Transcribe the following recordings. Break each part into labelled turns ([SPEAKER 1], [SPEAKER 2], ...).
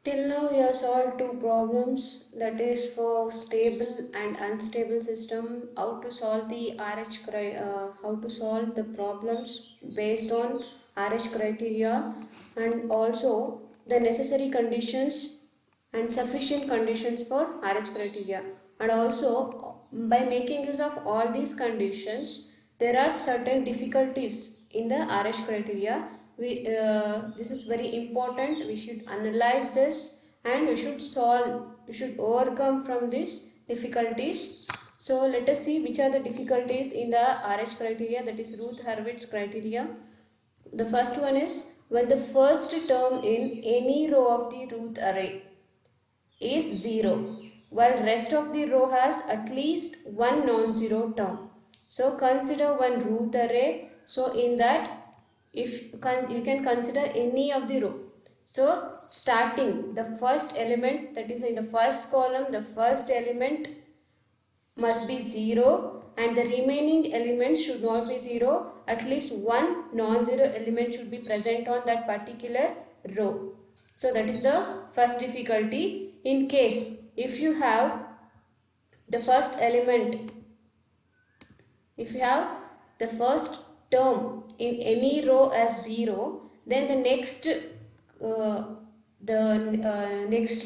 [SPEAKER 1] Till now we have solved two problems, that is for stable and unstable system, how to solve the how to solve the problems based on RH criteria, and also the necessary conditions and sufficient conditions for RH criteria. And also by making use of all these conditions, there are certain difficulties in the RH criteria. This is very important. We should analyze this and we should overcome from these difficulties. So let us see which are the difficulties in the RH criteria, that is Routh Hurwitz criteria. The first one is when the first term in any row of the Routh array is 0, while rest of the row has at least one non-zero term. So consider one Routh array. So in that, if you can consider any of the row. So starting the first element, that is in the first column, the first element must be 0 and the remaining elements should not be 0. At least one non-zero element should be present on that particular row. So that is the first difficulty. In case if you have the first element, if you have the first term in any row as 0, then the next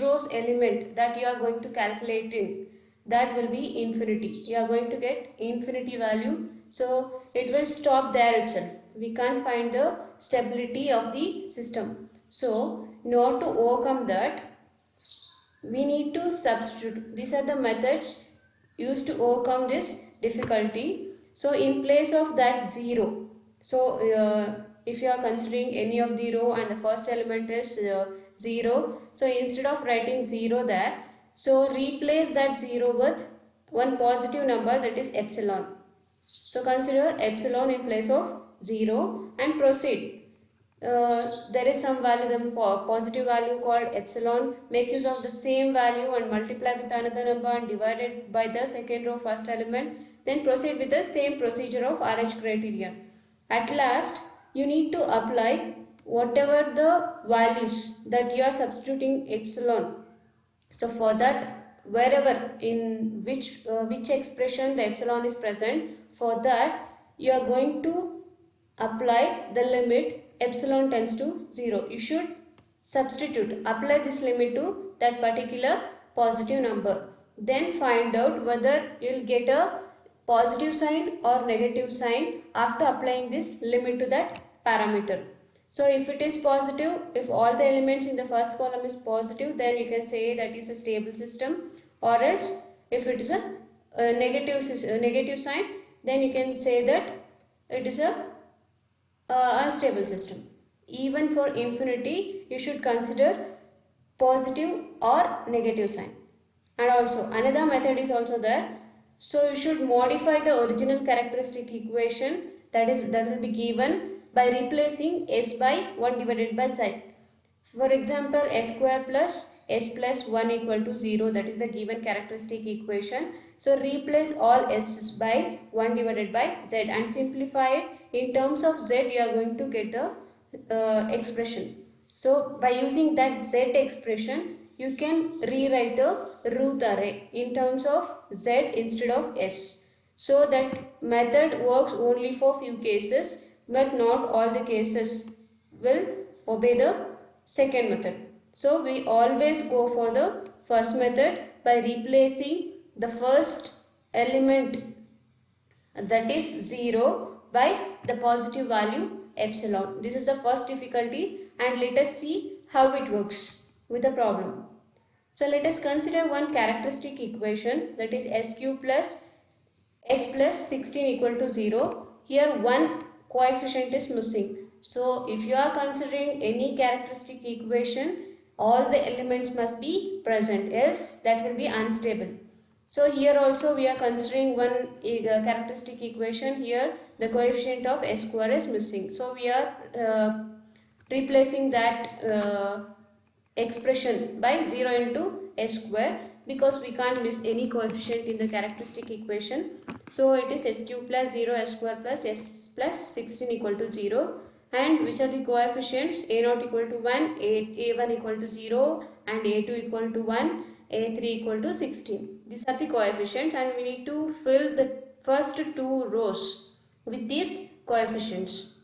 [SPEAKER 1] row's element that you are going to calculate in, that will be infinity. You are going to get infinity value, so it will stop there itself. We can't find the stability of the system. So in order to overcome that, we need to substitute. These are the methods used to overcome this difficulty. So in place of that 0, so if you are considering any of the row and the first element is 0, so instead of writing 0 there, so replace that 0 with one positive number, that is epsilon. So consider epsilon in place of 0 and proceed. There is some value, the positive value called epsilon. Make use of the same value and multiply with another number and divide it by the second row first element. Then proceed with the same procedure of RH criteria. At last, you need to apply whatever the values that you are substituting epsilon. So for that, wherever in which expression the epsilon is present, for that you are going to apply the limit epsilon tends to 0. You should apply this limit to that particular positive number. Then find out whether you will get a positive sign or negative sign after applying this limit to that parameter. So if it is positive, if all the elements in the first column is positive, then you can say that is a stable system. Or else if it is a negative sign, then you can say that it is a unstable system. Even for infinity, you should consider positive or negative sign. And also another method is also there. So you should modify the original characteristic equation, that will be given by replacing s by 1 divided by z. For example, s square plus s plus 1 equal to 0, that is the given characteristic equation. So replace all s by 1 divided by z and simplify it. In terms of z, you are going to get the expression. So by using that z expression, you can rewrite the Routh array in terms of z instead of s. So that method works only for few cases, but not all the cases will obey the second method. So we always go for the first method by replacing the first element, that is 0, by the positive value epsilon. This is the first difficulty, and let us see how it works with the problem. So let us consider one characteristic equation, that is s cube plus s plus 16 equal to 0. Here one coefficient is missing. So if you are considering any characteristic equation, all the elements must be present, else that will be unstable. So here also we are considering one characteristic equation. Here the coefficient of s square is missing. So we are replacing that expression by 0 into s square, because we can't miss any coefficient in the characteristic equation. So it is s cube plus 0 s square plus s plus 16 equal to 0. and which are the coefficients. A0 equal to 1, A1 equal to 0 and A2 equal to 1, A3 equal to 16. These are the coefficients and we need to fill the first two rows with these coefficients.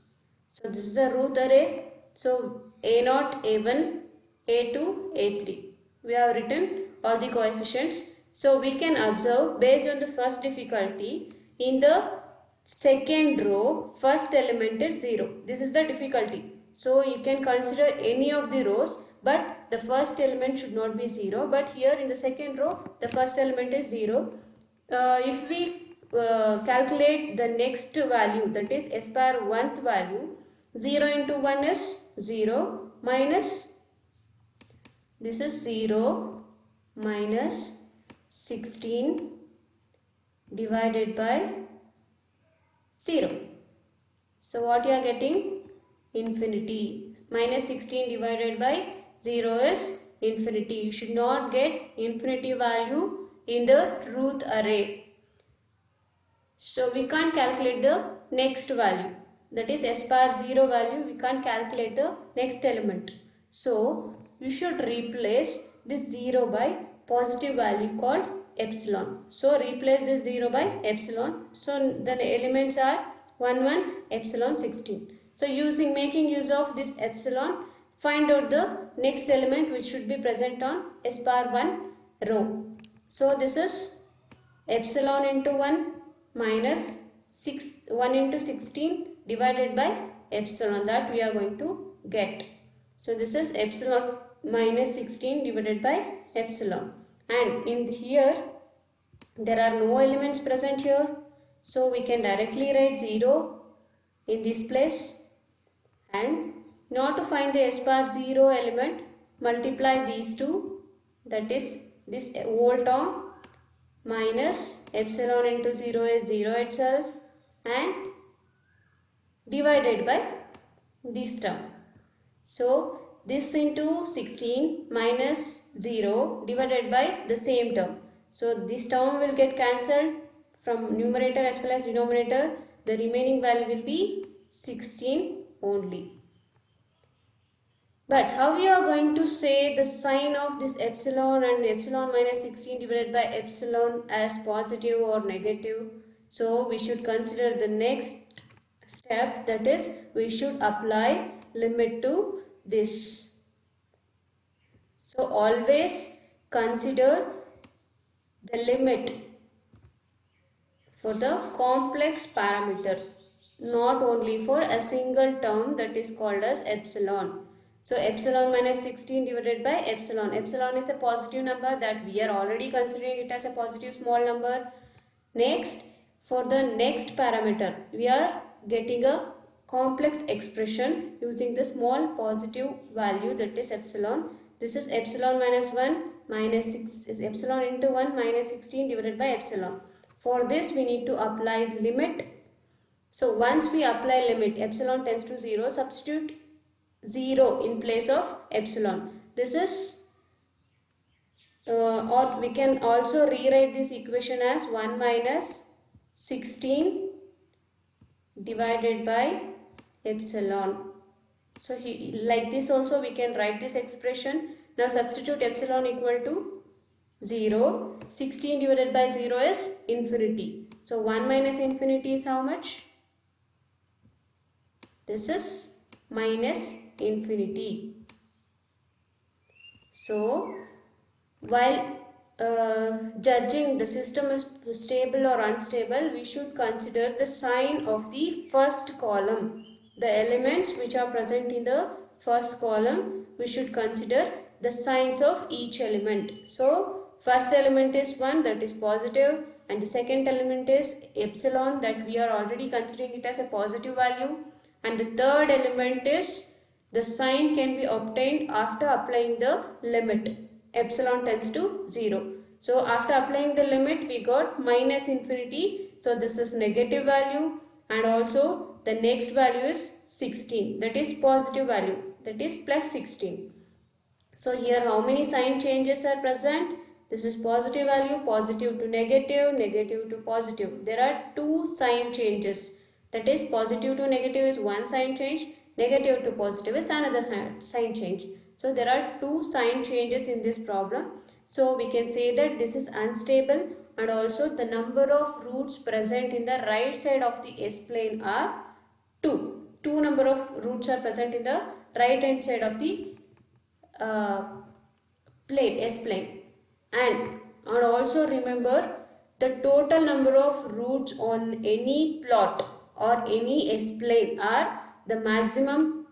[SPEAKER 1] So this is a root array. So A0, A1, A2, A3. We have written all the coefficients. So we can observe based on the first difficulty, in the second row first element is 0. This is the difficulty. So you can consider any of the rows, but the first element should not be 0. But here in the second row the first element is 0. If we calculate the next value, that is S bar 1th value, 0 into 1 is 0 minus, this is 0 minus 16 divided by 0. So what you are getting? Infinity. Minus 16 divided by 0 is infinity. You should not get infinity value in the root array. So we can't calculate the next value. That is S bar 0 value. We can't calculate the next element. So you should replace this 0 by positive value called epsilon. So replace this 0 by epsilon. So the elements are 1, 1, epsilon 16. So making use of this epsilon, find out the next element which should be present on S bar 1 row. So this is epsilon into 1 minus 1 into 16 divided by epsilon, that we are going to get. So this is epsilon minus 16 divided by epsilon, and in here there are no elements present here, so we can directly write 0 in this place. And now to find the S bar 0 element, multiply these two, that is this whole term minus epsilon into 0 is 0 itself, and divided by this term. So this into 16 minus 0 divided by the same term. So this term will get cancelled from numerator as well as denominator. The remaining value will be 16 only. But how we are going to say the sign of this epsilon and epsilon minus 16 divided by epsilon as positive or negative? So we should consider the next step, that is we should apply limit to this. So always consider the limit for the complex parameter, not only for a single term that is called as epsilon. So epsilon minus 16 divided by epsilon. Epsilon is a positive number that we are already considering it as a positive small number. Next, for the next parameter, we are getting a complex expression using the small positive value, that is epsilon. This is epsilon minus 1 minus 6 is epsilon into 1 minus 16 divided by epsilon. For this we need to apply limit. So once we apply limit, epsilon tends to 0, substitute 0 in place of epsilon. This is or we can also rewrite this equation as 1 minus 16 divided by epsilon. So like this also we can write this expression. Now substitute epsilon equal to 0. 16 divided by 0 is infinity. So 1 minus infinity is how much? This is minus infinity. So while judging the system is stable or unstable, we should consider the sign of the first column. The elements which are present in the first column, we should consider the signs of each element. So first element is 1, that is positive, and the second element is epsilon, that we are already considering it as a positive value, and the third element is the sign can be obtained after applying the limit. Epsilon tends to 0. So after applying the limit we got minus infinity. So this is negative value, and also the next value is 16, that is positive value, that is plus 16. So here how many sign changes are present? This is positive value, positive to negative, negative to positive. There are two sign changes, that is positive to negative is one sign change, negative to positive is another sign change. So there are two sign changes in this problem. So we can say that this is unstable, and also the number of roots present in the right side of the S-plane are 2. Two number of roots are present in the right hand side of the uh, S-plane. And also remember, the total number of roots on any plot or any S-plane are the maximum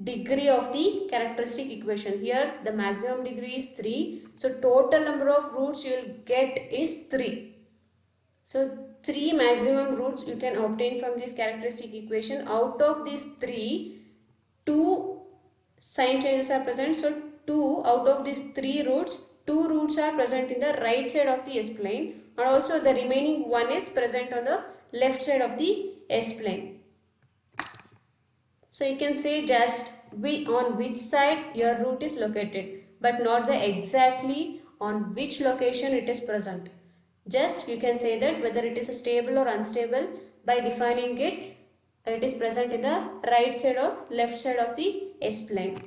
[SPEAKER 1] degree of the characteristic equation. Here the maximum degree is 3. So total number of roots you will get is 3. So 3 maximum roots you can obtain from this characteristic equation. Out of these 3, 2 sign changes are present. So 2 out of these 3 roots, 2 roots are present in the right side of the S-plane, and also the remaining 1 is present on the left side of the S-plane. So you can say just on which side your root is located, but not the exactly on which location it is present. Just you can say that whether it is stable or unstable by defining it is present in the right side or left side of the S-plane.